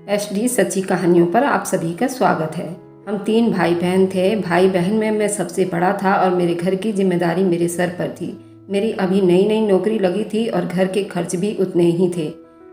HD सच्ची कहानियों पर आप सभी का स्वागत है। हम 3 भाई बहन थे। भाई बहन में मैं सबसे बड़ा था और मेरे घर की जिम्मेदारी मेरे सर पर थी। मेरी अभी नई नई नौकरी लगी थी और घर के खर्च भी उतने ही थे।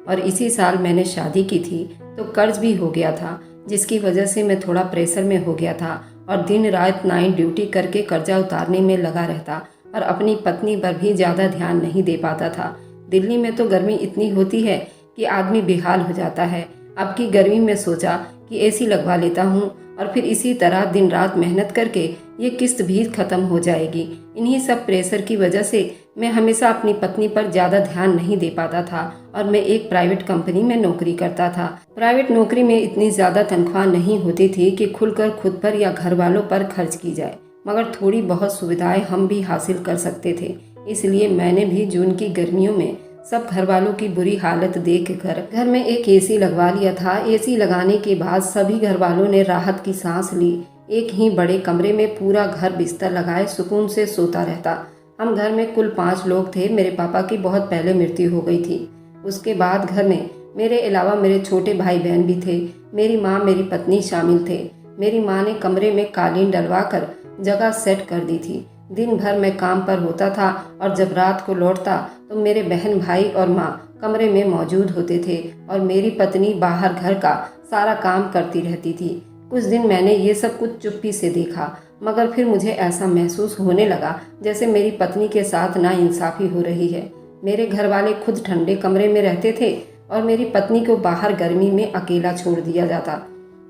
और इसी साल मैंने शादी की थी तो कर्ज भी हो गया था, जिसकी वजह से मैं थोड़ा प्रेशर में हो गया था और दिन रात नाइट ड्यूटी करके कर्जा उतारने में लगा रहता और अपनी पत्नी पर भी ज़्यादा ध्यान नहीं दे पाता था। दिल्ली में तो गर्मी इतनी होती है कि आदमी बेहाल हो जाता है। अब की गर्मी में सोचा कि एसी लगवा लेता हूँ और फिर इसी तरह दिन रात मेहनत करके ये किस्त भी खत्म हो जाएगी। इन्हीं सब प्रेशर की वजह से मैं हमेशा अपनी पत्नी पर ज़्यादा ध्यान नहीं दे पाता था और मैं एक प्राइवेट कंपनी में नौकरी करता था। प्राइवेट नौकरी में इतनी ज़्यादा तनख्वाह नहीं होती थी कि खुलकर खुद पर या घर वालों पर खर्च की जाए, मगर थोड़ी बहुत सुविधाएं हम भी हासिल कर सकते थे। इसलिए मैंने भी जून की गर्मियों में सब घर वालों की बुरी हालत देखकर घर में एक एसी लगवा लिया था। एसी लगाने के बाद सभी घर वालों ने राहत की सांस ली। एक ही बड़े कमरे में पूरा घर बिस्तर लगाए सुकून से सोता रहता। हम घर में कुल 5 लोग थे। मेरे पापा की बहुत पहले मृत्यु हो गई थी। उसके बाद घर में मेरे अलावा मेरे छोटे भाई बहन भी थे। मेरी माँ, मेरी पत्नी शामिल थे। मेरी माँ ने कमरे में कालीन डलवा कर जगह सेट कर दी थी। दिन भर मैं काम पर होता था और जब रात को लौटता तो मेरे बहन भाई और माँ कमरे में मौजूद होते थे और मेरी पत्नी बाहर घर का सारा काम करती रहती थी। कुछ दिन मैंने ये सब कुछ चुप्पी से देखा, मगर फिर मुझे ऐसा महसूस होने लगा जैसे मेरी पत्नी के साथ नाइंसाफ़ी हो रही है। मेरे घर वाले खुद ठंडे कमरे में रहते थे और मेरी पत्नी को बाहर गर्मी में अकेला छोड़ दिया जाता,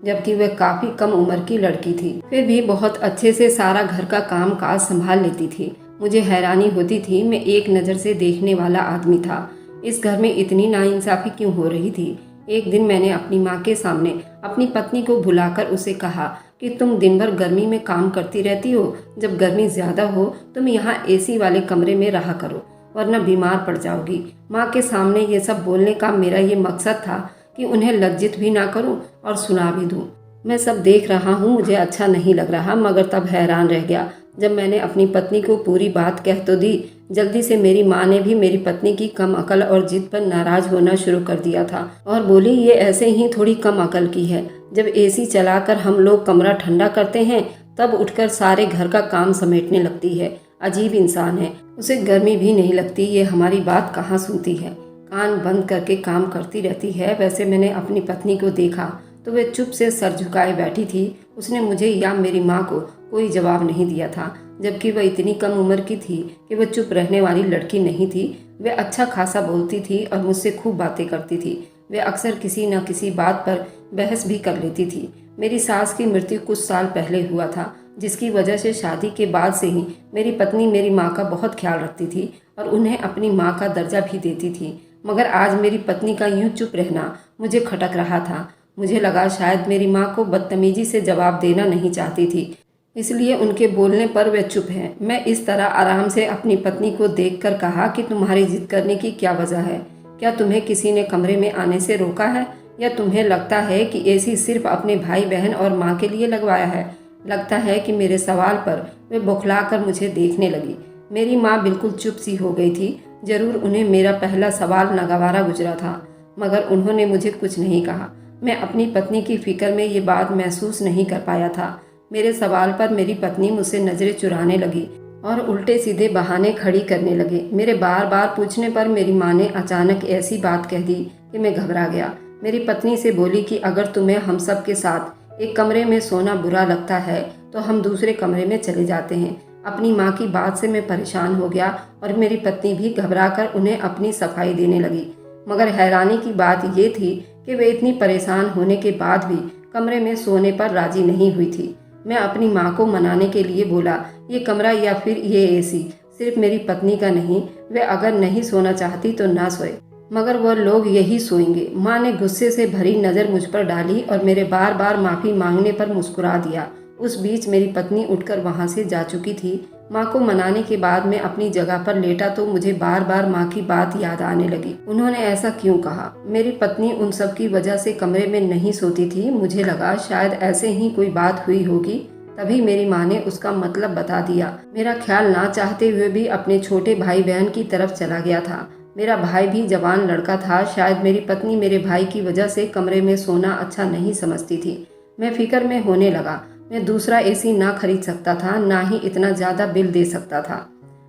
जबकि वह काफ़ी कम उम्र की लड़की थी। फिर भी बहुत अच्छे से सारा घर का काम काज संभाल लेती थी। मुझे हैरानी होती थी, मैं एक नज़र से देखने वाला आदमी था। इस घर में इतनी नाइंसाफ़ी क्यों हो रही थी। एक दिन मैंने अपनी माँ के सामने अपनी पत्नी को बुलाकर उसे कहा कि तुम दिन भर गर्मी में काम करती रहती हो, जब गर्मी ज़्यादा हो तुम यहाँ एसी वाले कमरे में रहा करो, वरना बीमार पड़ जाओगी। माँ के सामने ये सब बोलने का मेरा ये मकसद था कि उन्हें लज्जित भी ना करूं और सुना भी दूं। मैं सब देख रहा हूं, मुझे अच्छा नहीं लग रहा, मगर तब हैरान रह गया जब मैंने अपनी पत्नी को पूरी बात कह तो दी। जल्दी से मेरी माँ ने भी मेरी पत्नी की कम अकल और जिद पर नाराज होना शुरू कर दिया था और बोली, ये ऐसे ही थोड़ी कम अकल की है। जब एसी चलाकर हम लोग कमरा ठंडा करते हैं तब उठकर सारे घर का काम समेटने लगती है। अजीब इंसान है, उसे गर्मी भी नहीं लगती। ये हमारी बात कहाँ सुनती है, कान बंद करके काम करती रहती है। वैसे मैंने अपनी पत्नी को देखा तो वह चुप से सर झुकाए बैठी थी। उसने मुझे या मेरी माँ को कोई जवाब नहीं दिया था, जबकि वह इतनी कम उम्र की थी कि वह चुप रहने वाली लड़की नहीं थी। वह अच्छा खासा बोलती थी और मुझसे खूब बातें करती थी। वह अक्सर किसी न किसी बात पर बहस भी कर लेती थी। मेरी सास की मृत्यु कुछ साल पहले हुआ था, जिसकी वजह से शादी के बाद से ही मेरी पत्नी मेरी माँ का बहुत ख्याल रखती थी और उन्हें अपनी माँ का दर्जा भी देती थी। मगर आज मेरी पत्नी का यूं चुप रहना मुझे खटक रहा था। मुझे लगा शायद मेरी माँ को बदतमीजी से जवाब देना नहीं चाहती थी, इसलिए उनके बोलने पर वे चुप हैं। मैं इस तरह आराम से अपनी पत्नी को देखकर कहा कि तुम्हारी जिद करने की क्या वजह है? क्या तुम्हें किसी ने कमरे में आने से रोका है, या तुम्हें लगता है कि एसी सिर्फ अपने भाई बहन और माँ के लिए लगवाया है? लगता है कि मेरे सवाल पर वे बौखला कर मुझे देखने लगी। मेरी माँ बिल्कुल चुप सी हो गई थी। जरूर उन्हें मेरा पहला सवाल नागवारा गुजरा था, मगर उन्होंने मुझे कुछ नहीं कहा। मैं अपनी पत्नी की फिक्र में ये बात महसूस नहीं कर पाया था। मेरे सवाल पर मेरी पत्नी मुझसे नजरें चुराने लगी और उल्टे सीधे बहाने खड़ी करने लगे। मेरे बार बार पूछने पर मेरी माँ ने अचानक ऐसी बात कह दी कि मैं घबरा गया। मेरी पत्नी से बोली कि अगर तुम्हें हम सब के साथ एक कमरे में सोना बुरा लगता है तो हम दूसरे कमरे में चले जाते हैं। अपनी माँ की बात से मैं परेशान हो गया और मेरी पत्नी भी घबराकर उन्हें अपनी सफाई देने लगी। मगर हैरानी की बात ये थी कि वे इतनी परेशान होने के बाद भी कमरे में सोने पर राजी नहीं हुई थी। मैं अपनी माँ को मनाने के लिए बोला, ये कमरा या फिर ये एसी सिर्फ मेरी पत्नी का नहीं, वे अगर नहीं सोना चाहती तो ना सोए, मगर वह लोग यही सोएंगे। माँ ने गुस्से से भरी नज़र मुझ पर डाली और मेरे बार बार माफ़ी मांगने पर मुस्कुरा दिया। उस बीच मेरी पत्नी उठकर वहाँ से जा चुकी थी। माँ को मनाने के बाद मैं अपनी जगह पर लेटा तो मुझे बार बार माँ की बात याद आने लगी। उन्होंने ऐसा क्यों कहा? मेरी पत्नी उन सब की वजह से कमरे में नहीं सोती थी। मुझे लगा शायद ऐसे ही कोई बात हुई होगी, तभी मेरी माँ ने उसका मतलब बता दिया। मेरा ख्याल ना चाहते हुए भी अपने छोटे भाई बहन की तरफ चला गया था। मेरा भाई भी जवान लड़का था। शायद मेरी पत्नी मेरे भाई की वजह से कमरे में सोना अच्छा नहीं समझती थी। मैं फिक्र में होने लगा। मैं दूसरा एसी ना खरीद सकता था, ना ही इतना ज़्यादा बिल दे सकता था।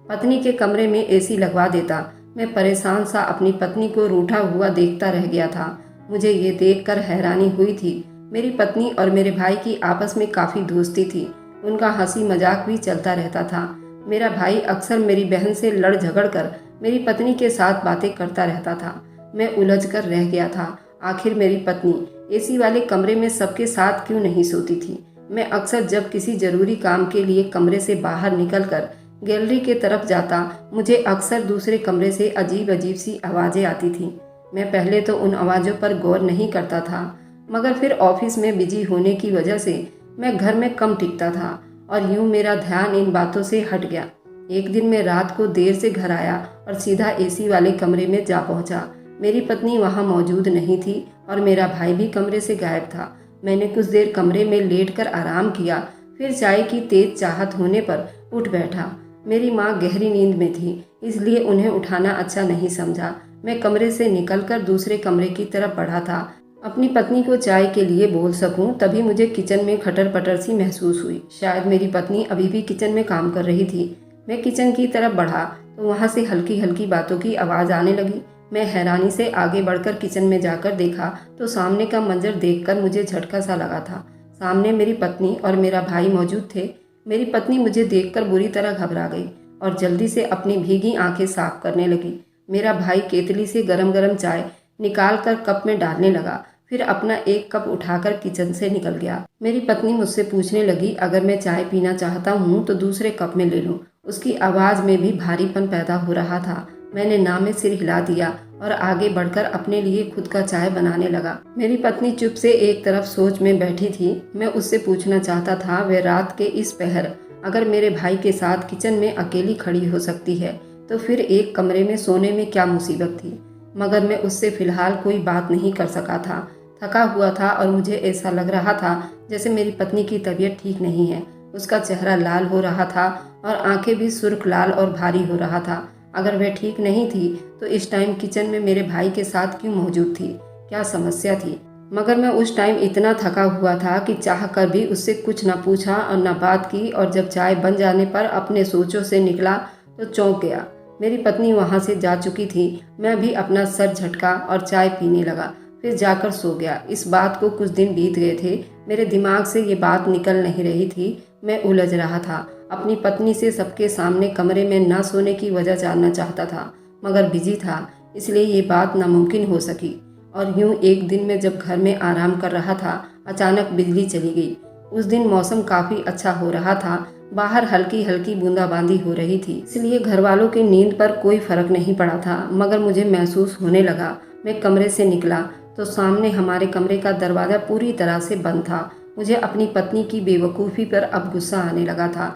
पत्नी के कमरे में एसी लगवा देता। मैं परेशान सा अपनी पत्नी को रूठा हुआ देखता रह गया था। मुझे ये देखकर हैरानी हुई थी। मेरी पत्नी और मेरे भाई की आपस में काफ़ी दोस्ती थी। उनका हंसी मजाक भी चलता रहता था। मेरा भाई अक्सर मेरी बहन से लड़ झगड़ कर मेरी पत्नी के साथ बातें करता रहता था। मैं उलझ कर रह गया था। आखिर मेरी पत्नी एसी वाले कमरे में सबके साथ क्यों नहीं सोती थी? मैं अक्सर जब किसी जरूरी काम के लिए कमरे से बाहर निकलकर गैलरी के तरफ जाता, मुझे अक्सर दूसरे कमरे से अजीब अजीब सी आवाज़ें आती थी। मैं पहले तो उन आवाज़ों पर गौर नहीं करता था, मगर फिर ऑफिस में बिजी होने की वजह से मैं घर में कम टिकता था और यूं मेरा ध्यान इन बातों से हट गया। एक दिन मैं रात को देर से घर आया और सीधा एसी वाले कमरे में जा पहुंचा। मेरी पत्नी वहां मौजूद नहीं थी और मेरा भाई भी कमरे से गायब था। मैंने कुछ देर कमरे में लेटकर आराम किया, फिर चाय की तेज चाहत होने पर उठ बैठा। मेरी माँ गहरी नींद में थी, इसलिए उन्हें उठाना अच्छा नहीं समझा। मैं कमरे से निकलकर दूसरे कमरे की तरफ बढ़ा था, अपनी पत्नी को चाय के लिए बोल सकूं। तभी मुझे किचन में खटर पटर सी महसूस हुई। शायद मेरी पत्नी अभी भी किचन में काम कर रही थी। मैं किचन की तरफ बढ़ा तो वहां से हल्की हल्की बातों की आवाज़ आने लगी। मैं हैरानी से आगे बढ़कर किचन में जाकर देखा तो सामने का मंजर देखकर मुझे झटका सा लगा था। सामने मेरी पत्नी और मेरा भाई मौजूद थे। मेरी पत्नी मुझे देखकर बुरी तरह घबरा गई और जल्दी से अपनी भीगी आंखें साफ करने लगी। मेरा भाई केतली से गरम गरम चाय निकाल कर कप में डालने लगा, फिर अपना एक कप उठाकर किचन से निकल गया। मेरी पत्नी मुझसे पूछने लगी, अगर मैं चाय पीना चाहता हूँ तो दूसरे कप में ले लूँ। उसकी आवाज़ में भी भारीपन पैदा हो रहा था। मैंने ना में सिर हिला दिया और आगे बढ़कर अपने लिए खुद का चाय बनाने लगा। मेरी पत्नी चुप से एक तरफ सोच में बैठी थी। मैं उससे पूछना चाहता था, वह रात के इस पहर अगर मेरे भाई के साथ किचन में अकेली खड़ी हो सकती है तो फिर एक कमरे में सोने में क्या मुसीबत थी? मगर मैं उससे फिलहाल कोई बात नहीं कर सका था। थका हुआ था और मुझे ऐसा लग रहा था जैसे मेरी पत्नी की तबीयत ठीक नहीं है। उसका चेहरा लाल हो रहा था और आंखें भी सुर्ख लाल और भारी हो रहा था। अगर वह ठीक नहीं थी तो इस टाइम किचन में मेरे भाई के साथ क्यों मौजूद थी? क्या समस्या थी? मगर मैं उस टाइम इतना थका हुआ था कि चाह कर भी उससे कुछ न पूछा और न बात की। और जब चाय बन जाने पर अपने सोचों से निकला तो चौंक गया। मेरी पत्नी वहां से जा चुकी थी। मैं भी अपना सर झटका और चाय पीने लगा, फिर जाकर सो गया। इस बात को कुछ दिन बीत गए थे। मेरे दिमाग से ये बात निकल नहीं रही थी। मैं उलझ रहा था। अपनी पत्नी से सबके सामने कमरे में न सोने की वजह जानना चाहता था, मगर बिजी था, इसलिए ये बात नामुमकिन हो सकी। और यूं एक दिन में जब घर में आराम कर रहा था, अचानक बिजली चली गई। उस दिन मौसम काफ़ी अच्छा हो रहा था। बाहर हल्की हल्की बूंदाबांदी हो रही थी, इसलिए घर वालों की नींद पर कोई फर्क नहीं पड़ा था। मगर मुझे महसूस होने लगा। मैं कमरे से निकला तो सामने हमारे कमरे का दरवाज़ा पूरी तरह से बंद था। मुझे अपनी पत्नी की बेवकूफ़ी पर अब गुस्सा आने लगा था।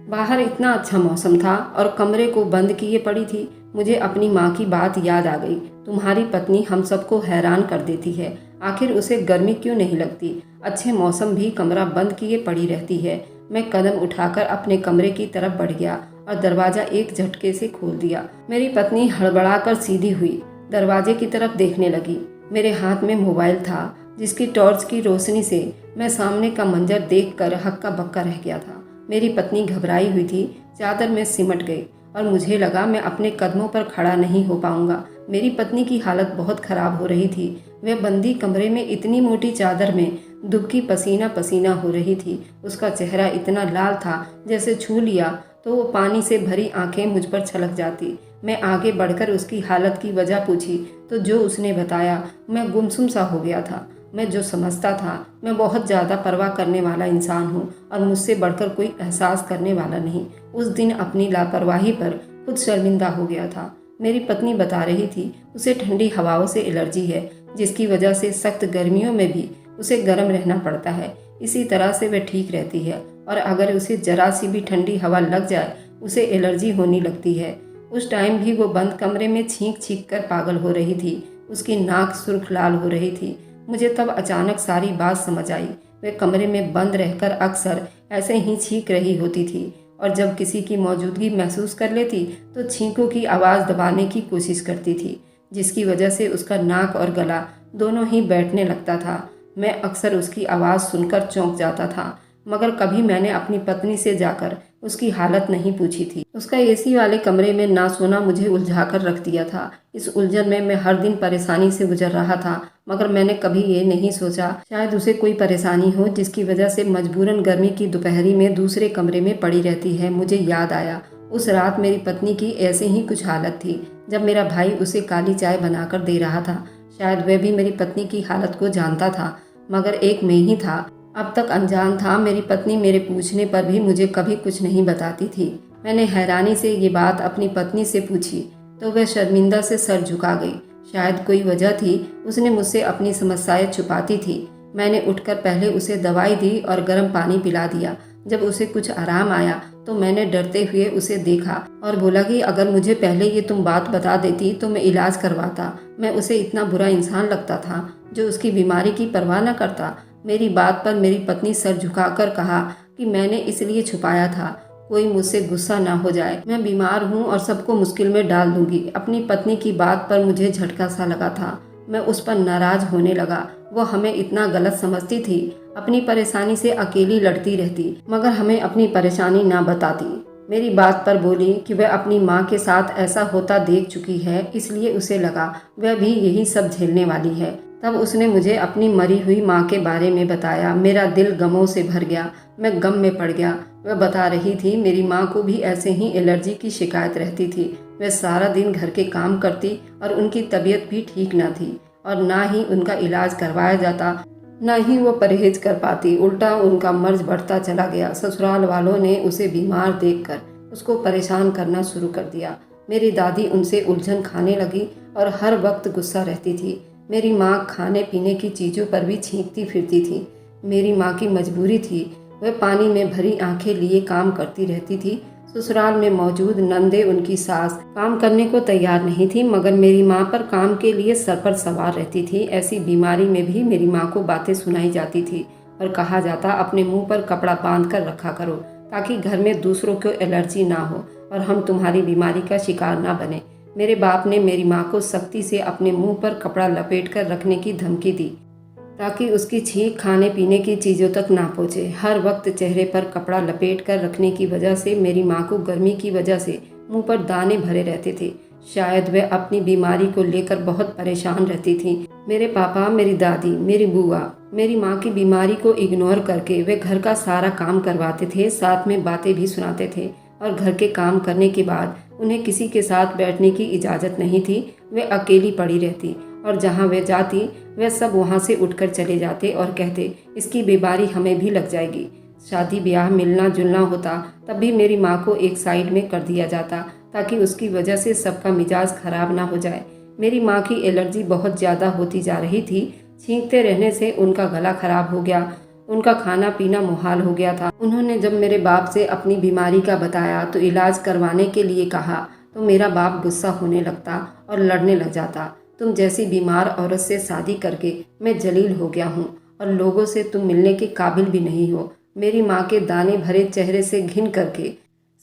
बाहर इतना अच्छा मौसम था और कमरे को बंद किए पड़ी थी। मुझे अपनी माँ की बात याद आ गई, तुम्हारी पत्नी हम सबको हैरान कर देती है। आखिर उसे गर्मी क्यों नहीं लगती? अच्छे मौसम भी कमरा बंद किए पड़ी रहती है। मैं कदम उठाकर अपने कमरे की तरफ बढ़ गया और दरवाज़ा एक झटके से खोल दिया। मेरी पत्नी हड़बड़ाकर सीधी हुई, दरवाजे की तरफ देखने लगी। मेरे हाथ में मोबाइल था, जिसकी टॉर्च की रोशनी से मैं सामने का मंजर देखकर हक्का बक्का रह गया था। मेरी पत्नी घबराई हुई थी, चादर में सिमट गई और मुझे लगा मैं अपने कदमों पर खड़ा नहीं हो पाऊंगा। मेरी पत्नी की हालत बहुत खराब हो रही थी। वह बंदी कमरे में इतनी मोटी चादर में दुबकी पसीना पसीना हो रही थी। उसका चेहरा इतना लाल था, जैसे छू लिया तो वो पानी से भरी आंखें मुझ पर छलक जाती। मैं आगे बढ़कर उसकी हालत की वजह पूछी तो जो उसने बताया, मैं गुमसुम सा हो गया था। मैं जो समझता था, मैं बहुत ज़्यादा परवाह करने वाला इंसान हूँ और मुझसे बढ़कर कोई एहसास करने वाला नहीं। उस दिन अपनी लापरवाही पर खुद शर्मिंदा हो गया था। मेरी पत्नी बता रही थी उसे ठंडी हवाओं से एलर्जी है, जिसकी वजह से सख्त गर्मियों में भी उसे गर्म रहना पड़ता है। इसी तरह से वह ठीक रहती है और अगर उसे जरा सी भी ठंडी हवा लग जाए उसे एलर्जी होने लगती है। उस टाइम भी वो बंद कमरे में छींक छींक कर पागल हो रही थी। उसकी नाक सुर्ख लाल हो रही थी। मुझे तब अचानक सारी बात समझ आई। वह कमरे में बंद रहकर अक्सर ऐसे ही छींक रही होती थी और जब किसी की मौजूदगी महसूस कर लेती तो छींकों की आवाज़ दबाने की कोशिश करती थी, जिसकी वजह से उसका नाक और गला दोनों ही बैठने लगता था। मैं अक्सर उसकी आवाज़ सुनकर चौंक जाता था, मगर कभी मैंने अपनी पत्नी से जाकर उसकी हालत नहीं पूछी थी। उसका एसी वाले कमरे में ना सोना मुझे उलझा कर रख दिया था। इस उलझन में मैं हर दिन परेशानी से गुजर रहा था, मगर मैंने कभी ये नहीं सोचा शायद उसे कोई परेशानी हो जिसकी वजह से मजबूरन गर्मी की दोपहरी में दूसरे कमरे में पड़ी रहती है। मुझे याद आया उस रात मेरी पत्नी की ऐसे ही कुछ हालत थी जब मेरा भाई उसे काली चाय बनाकर दे रहा था। शायद वह भी मेरी पत्नी की हालत को जानता था, मगर एक मैं ही था अब तक अनजान था। मेरी पत्नी मेरे पूछने पर भी मुझे कभी कुछ नहीं बताती थी। मैंने हैरानी से ये बात अपनी पत्नी से पूछी तो वह शर्मिंदा से सर झुका गई। शायद कोई वजह थी, उसने मुझसे अपनी समस्याएं छुपाती थी। मैंने उठकर पहले उसे दवाई दी और गर्म पानी पिला दिया। जब उसे कुछ आराम आया तो मैंने डरते हुए उसे देखा और बोला कि अगर मुझे पहले ये तुम बात बता देती तो मैं इलाज करवाता। मैं उसे इतना बुरा इंसान लगता था जो उसकी बीमारी की परवाह न करता। मेरी बात पर मेरी पत्नी सर झुकाकर कहा कि मैंने इसलिए छुपाया था कोई मुझसे गुस्सा ना हो जाए, मैं बीमार हूँ और सबको मुश्किल में डाल दूंगी। अपनी पत्नी की बात पर मुझे झटका सा लगा था। मैं उस पर नाराज होने लगा। वो हमें इतना गलत समझती थी, अपनी परेशानी से अकेली लड़ती रहती मगर हमें अपनी परेशानी ना बताती। मेरी बात पर बोली कि वह अपनी माँ के साथ ऐसा होता देख चुकी है, इसलिए उसे लगा वह भी यही सब झेलने वाली है। तब उसने मुझे अपनी मरी हुई माँ के बारे में बताया। मेरा दिल गमों से भर गया, मैं गम में पड़ गया। वह बता रही थी मेरी माँ को भी ऐसे ही एलर्जी की शिकायत रहती थी। वह सारा दिन घर के काम करती और उनकी तबीयत भी ठीक न थी और ना ही उनका इलाज करवाया जाता, न ही वो परहेज कर पाती। उल्टा उनका मर्ज बढ़ता चला गया। ससुराल वालों ने उसे बीमार देखकर उसको परेशान करना शुरू कर दिया। मेरी दादी उनसे उलझन खाने लगी और हर वक्त गुस्सा रहती थी। मेरी माँ खाने पीने की चीज़ों पर भी छींकती फिरती थी। मेरी माँ की मजबूरी थी, वह पानी में भरी आंखें लिए काम करती रहती थी। ससुराल में मौजूद नंदे उनकी सास काम करने को तैयार नहीं थी, मगर मेरी माँ पर काम के लिए सर पर सवार रहती थी। ऐसी बीमारी में भी मेरी माँ को बातें सुनाई जाती थी और कहा जाता अपने मुंह पर कपड़ा बांध कर रखा करो ताकि घर में दूसरों को एलर्जी ना हो और हम तुम्हारी बीमारी का शिकार ना बने। मेरे बाप ने मेरी माँ को सख्ती से अपने मुंह पर कपड़ा लपेट कर रखने की धमकी दी ताकि उसकी छींक खाने पीने की चीज़ों तक ना पहुँचे। हर वक्त चेहरे पर कपड़ा लपेट कर रखने की वजह से मेरी माँ को गर्मी की वजह से मुंह पर दाने भरे रहते थे। शायद वह अपनी बीमारी को लेकर बहुत परेशान रहती थी। मेरे पापा, मेरी दादी, मेरी बुआ मेरी माँ की बीमारी को इग्नोर करके वे घर का सारा काम करवाते थे, साथ में बातें भी सुनाते थे और घर के काम करने के बाद उन्हें किसी के साथ बैठने की इजाज़त नहीं थी। वे अकेली पड़ी रहती और जहाँ वे जाती वे सब वहाँ से उठकर चले जाते और कहते इसकी बीमारी हमें भी लग जाएगी। शादी ब्याह मिलना जुलना होता तब भी मेरी माँ को एक साइड में कर दिया जाता ताकि उसकी वजह से सबका मिजाज खराब ना हो जाए। मेरी माँ की एलर्जी बहुत ज़्यादा होती जा रही थी। छींकते रहने से उनका गला खराब हो गया, उनका खाना पीना मुहाल हो गया था। उन्होंने जब मेरे बाप से अपनी बीमारी का बताया तो इलाज करवाने के लिए कहा तो मेरा बाप गुस्सा होने लगता और लड़ने लग जाता। तुम जैसी बीमार औरत से शादी करके मैं जलील हो गया हूँ और लोगों से तुम मिलने के काबिल भी नहीं हो। मेरी माँ के दाने भरे चेहरे से घिन करके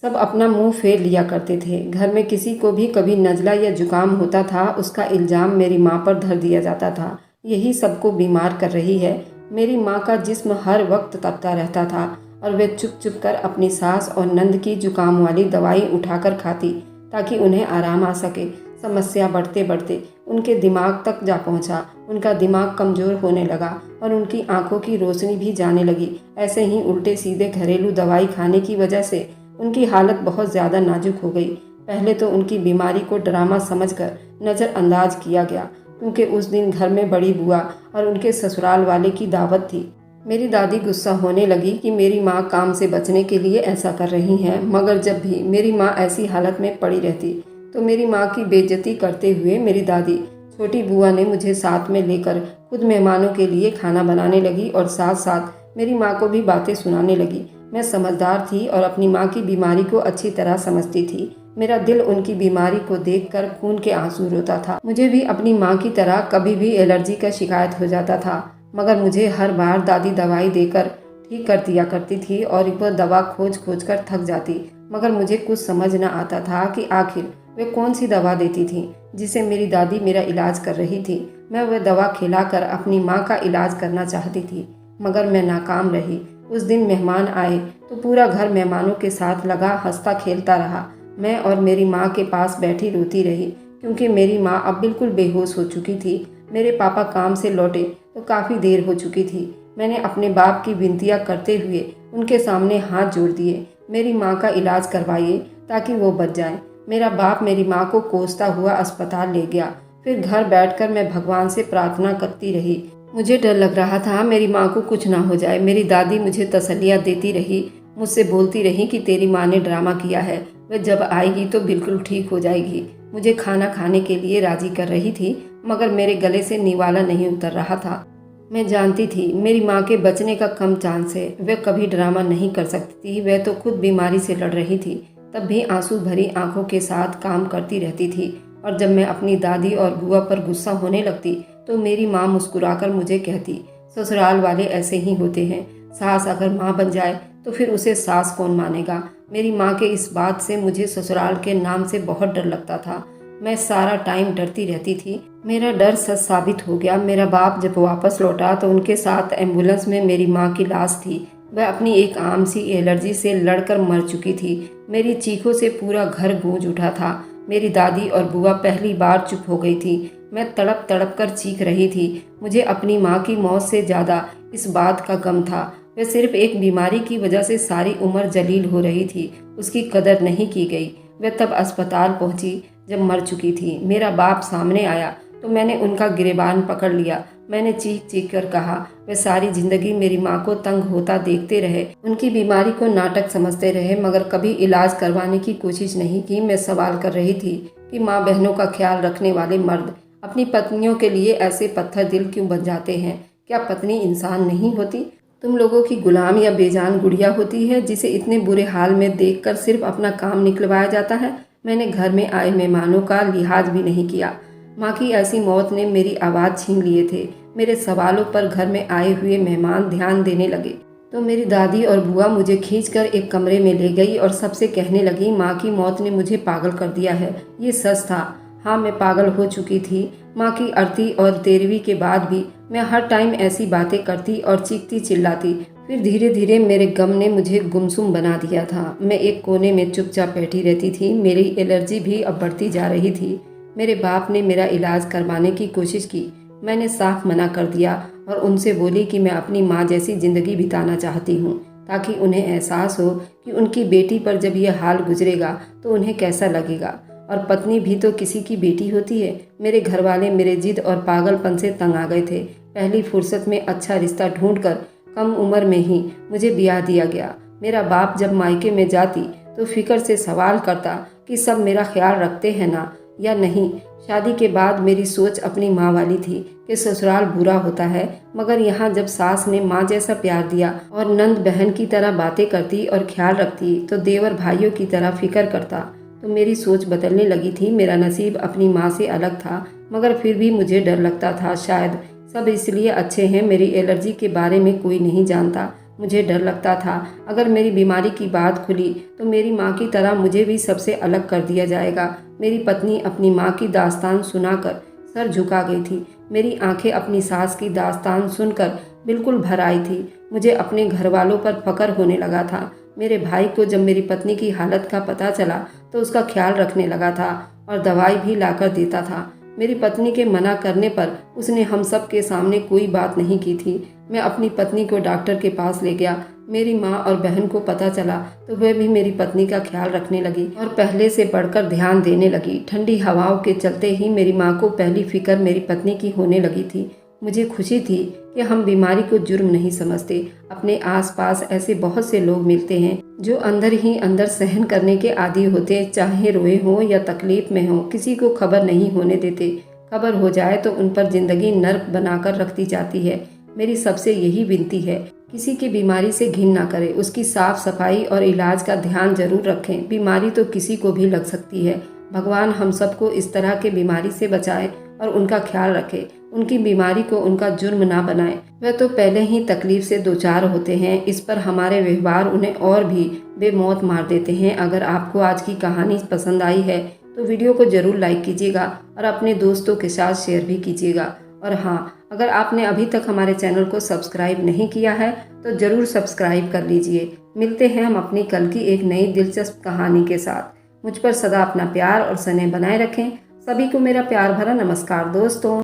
सब अपना मुंह फेर लिया करते थे। घर में किसी को भी कभी नज़ला या जुकाम होता था, उसका इल्ज़ाम मेरी माँ पर धर दिया जाता था, यही सबको बीमार कर रही है। मेरी माँ का जिस्म हर वक्त तपता रहता था और वे चुप चुप कर अपनी सास और नंद की जुकाम वाली दवाई उठाकर खाती ताकि उन्हें आराम आ सके। समस्या बढ़ते बढ़ते उनके दिमाग तक जा पहुंचा। उनका दिमाग कमज़ोर होने लगा और उनकी आंखों की रोशनी भी जाने लगी। ऐसे ही उल्टे सीधे घरेलू दवाई खाने की वजह से उनकी हालत बहुत ज़्यादा नाजुक हो गई। पहले तो उनकी बीमारी को ड्रामा समझकर नज़रअंदाज किया गया, क्योंकि उस दिन घर में बड़ी बुआ और उनके ससुराल वाले की दावत थी। मेरी दादी गुस्सा होने लगी कि मेरी माँ काम से बचने के लिए ऐसा कर रही हैं, मगर जब भी मेरी माँ ऐसी हालत में पड़ी रहती तो मेरी माँ की बेइज्जती करते हुए मेरी दादी छोटी बुआ ने मुझे साथ में लेकर खुद मेहमानों के लिए खाना बनाने लगी और साथ साथ मेरी माँ को भी बातें सुनाने लगी। मैं समझदार थी और अपनी माँ की बीमारी को अच्छी तरह समझती थी। मेरा दिल उनकी बीमारी को देखकर खून के आंसू रोता था। मुझे भी अपनी माँ की तरह कभी भी एलर्जी का शिकायत हो जाता था, मगर मुझे हर बार दादी दवाई देकर ठीक कर दिया करती थी और वह दवा खोज खोज कर थक जाती, मगर मुझे कुछ समझ न आता था कि आखिर वे कौन सी दवा देती थी जिसे मेरी दादी मेरा इलाज कर रही थी। मैं वह दवा खिलाकर अपनी माँ का इलाज करना चाहती थी, मगर मैं नाकाम रही। उस दिन मेहमान आए तो पूरा घर मेहमानों के साथ लगा हंसता खेलता रहा। मैं और मेरी माँ के पास बैठी रोती रही, क्योंकि मेरी माँ अब बिल्कुल बेहोश हो चुकी थी। मेरे पापा काम से लौटे तो काफ़ी देर हो चुकी थी। मैंने अपने बाप की विनतियाँ करते हुए उनके सामने हाथ जोड़ दिए, मेरी माँ का इलाज करवाइए ताकि वो बच जाए। मेरा बाप मेरी माँ को कोसता हुआ अस्पताल ले गया। फिर घर बैठकर मैं भगवान से प्रार्थना करती रही। मुझे डर लग रहा था मेरी माँ को कुछ ना हो जाए। मेरी दादी मुझे तसल्लियाँ देती रही, मुझसे बोलती रही कि तेरी माँ ने ड्रामा किया है, वह जब आएगी तो बिल्कुल ठीक हो जाएगी। मुझे खाना खाने के लिए राजी कर रही थी, मगर मेरे गले से निवाला नहीं उतर रहा था। मैं जानती थी मेरी माँ के बचने का कम चांस है, वह कभी ड्रामा नहीं कर सकती थी। वह तो खुद बीमारी से लड़ रही थी, तब भी आंसू भरी आंखों के साथ काम करती रहती थी। और जब मैं अपनी दादी और बुआ पर गुस्सा होने लगती तो मेरी माँ मुस्कुराकर मुझे कहती, ससुराल वाले ऐसे ही होते हैं, सास अगर माँ बन जाए तो फिर उसे सास कौन मानेगा। मेरी माँ के इस बात से मुझे ससुराल के नाम से बहुत डर लगता था। मैं सारा टाइम डरती रहती थी। मेरा डर सच साबित हो गया। मेरा बाप जब वापस लौटा तो उनके साथ एम्बुलेंस में मेरी माँ की लाश थी। वह अपनी एक आम सी एलर्जी से लड़कर मर चुकी थी। मेरी चीखों से पूरा घर गूंज उठा था। मेरी दादी और बुआ पहली बार चुप हो गई थी। मैं तड़प तड़प कर चीख रही थी। मुझे अपनी माँ की मौत से ज़्यादा इस बात का गम था। वह सिर्फ एक बीमारी की वजह से सारी उम्र जलील हो रही थी, उसकी कदर नहीं की गई। वह तब अस्पताल पहुंची जब मर चुकी थी। मेरा बाप सामने आया तो मैंने उनका गिरेबान पकड़ लिया। मैंने चीख चीख कर कहा, वे सारी जिंदगी मेरी माँ को तंग होता देखते रहे, उनकी बीमारी को नाटक समझते रहे, मगर कभी इलाज करवाने की कोशिश नहीं की। मैं सवाल कर रही थी कि माँ बहनों का ख्याल रखने वाले मर्द अपनी पत्नियों के लिए ऐसे पत्थर दिल क्यों बन जाते हैं? क्या पत्नी इंसान नहीं होती? तुम लोगों की गुलाम या बेजान गुड़िया होती है जिसे इतने बुरे हाल में देखकर सिर्फ अपना काम निकलवाया जाता है। मैंने घर में आए मेहमानों का लिहाज भी नहीं किया। माँ की ऐसी मौत ने मेरी आवाज़ छीन लिए थे। मेरे सवालों पर घर में आए हुए मेहमान ध्यान देने लगे तो मेरी दादी और बुआ मुझे खींचकर एक कमरे में ले गई और सबसे कहने लगी, माँ की मौत ने मुझे पागल कर दिया है। ये सच था। हाँ, मैं पागल हो चुकी थी। माँ की अर्थी और 13वीं के बाद भी मैं हर टाइम ऐसी बातें करती और चीखती चिल्लाती। फिर धीरे धीरे मेरे गम ने मुझे गुमसुम बना दिया था। मैं एक कोने में चुपचाप बैठी रहती थी। मेरी एलर्जी भी अब बढ़ती जा रही थी। मेरे बाप ने मेरा इलाज करवाने की कोशिश की। मैंने साफ मना कर दिया और उनसे बोली कि मैं अपनी माँ जैसी ज़िंदगी बिताना चाहती हूँ, ताकि उन्हें एहसास हो कि उनकी बेटी पर जब यह हाल गुजरेगा तो उन्हें कैसा लगेगा। और पत्नी भी तो किसी की बेटी होती है। मेरे घर वाले मेरे जिद और पागलपन से तंग आ गए थे। पहली फुर्सत में अच्छा रिश्ता ढूंढकर कम उम्र में ही मुझे ब्याह दिया गया। मेरा बाप जब मायके में जाती तो फिक्र से सवाल करता कि सब मेरा ख्याल रखते हैं ना या नहीं। शादी के बाद मेरी सोच अपनी माँ वाली थी कि ससुराल बुरा होता है, मगर यहाँ जब सास ने माँ जैसा प्यार दिया और नंद बहन की तरह बातें करती और ख्याल रखती तो देवर भाइयों की तरह फिक्र करता, तो मेरी सोच बदलने लगी थी। मेरा नसीब अपनी माँ से अलग था, मगर फिर भी मुझे डर लगता था। शायद सब इसलिए अच्छे हैं मेरी एलर्जी के बारे में कोई नहीं जानता। मुझे डर लगता था अगर मेरी बीमारी की बात खुली तो मेरी माँ की तरह मुझे भी सबसे अलग कर दिया जाएगा। मेरी पत्नी अपनी माँ की दास्तान सुनाकर सर झुका गई थी। मेरी आंखें अपनी सास की दास्तान सुनकर बिल्कुल भर आई थी। मुझे अपने घर वालों पर फक्र होने लगा था। मेरे भाई को जब मेरी पत्नी की हालत का पता चला तो उसका ख्याल रखने लगा था और दवाई भी लाकर देता था। मेरी पत्नी के मना करने पर उसने हम सब के सामने कोई बात नहीं की थी। मैं अपनी पत्नी को डॉक्टर के पास ले गया। मेरी माँ और बहन को पता चला तो वह भी मेरी पत्नी का ख्याल रखने लगी और पहले से बढ़कर ध्यान देने लगी। ठंडी हवाओं के चलते ही मेरी माँ को पहली फिक्र मेरी पत्नी की होने लगी थी। मुझे खुशी थी कि हम बीमारी को जुर्म नहीं समझते। अपने आसपास ऐसे बहुत से लोग मिलते हैं जो अंदर ही अंदर सहन करने के आदी होते, चाहे रोए हों या तकलीफ में हों, किसी को खबर नहीं होने देते। खबर हो जाए तो उन पर जिंदगी नर्क बनाकर रखती जाती है। मेरी सबसे यही विनती है, किसी की बीमारी से घिन ना करें, उसकी साफ सफाई और इलाज का ध्यान जरूर रखें। बीमारी तो किसी को भी लग सकती है। भगवान हम सबको इस तरह के बीमारी से बचाए और उनका ख्याल रखे। उनकी बीमारी को उनका जुर्म ना बनाएं। वह तो पहले ही तकलीफ से दो चार होते हैं, इस पर हमारे व्यवहार उन्हें और भी बेमौत मार देते हैं। अगर आपको आज की कहानी पसंद आई है तो वीडियो को ज़रूर लाइक कीजिएगा और अपने दोस्तों के साथ शेयर भी कीजिएगा। और हाँ, अगर आपने अभी तक हमारे चैनल को सब्सक्राइब नहीं किया है तो ज़रूर सब्सक्राइब कर लीजिए। मिलते हैं हम अपनी कल की एक नई दिलचस्प कहानी के साथ। मुझ पर सदा अपना प्यार और स्नेह बनाए रखें। सभी को मेरा प्यार भरा नमस्कार दोस्तों।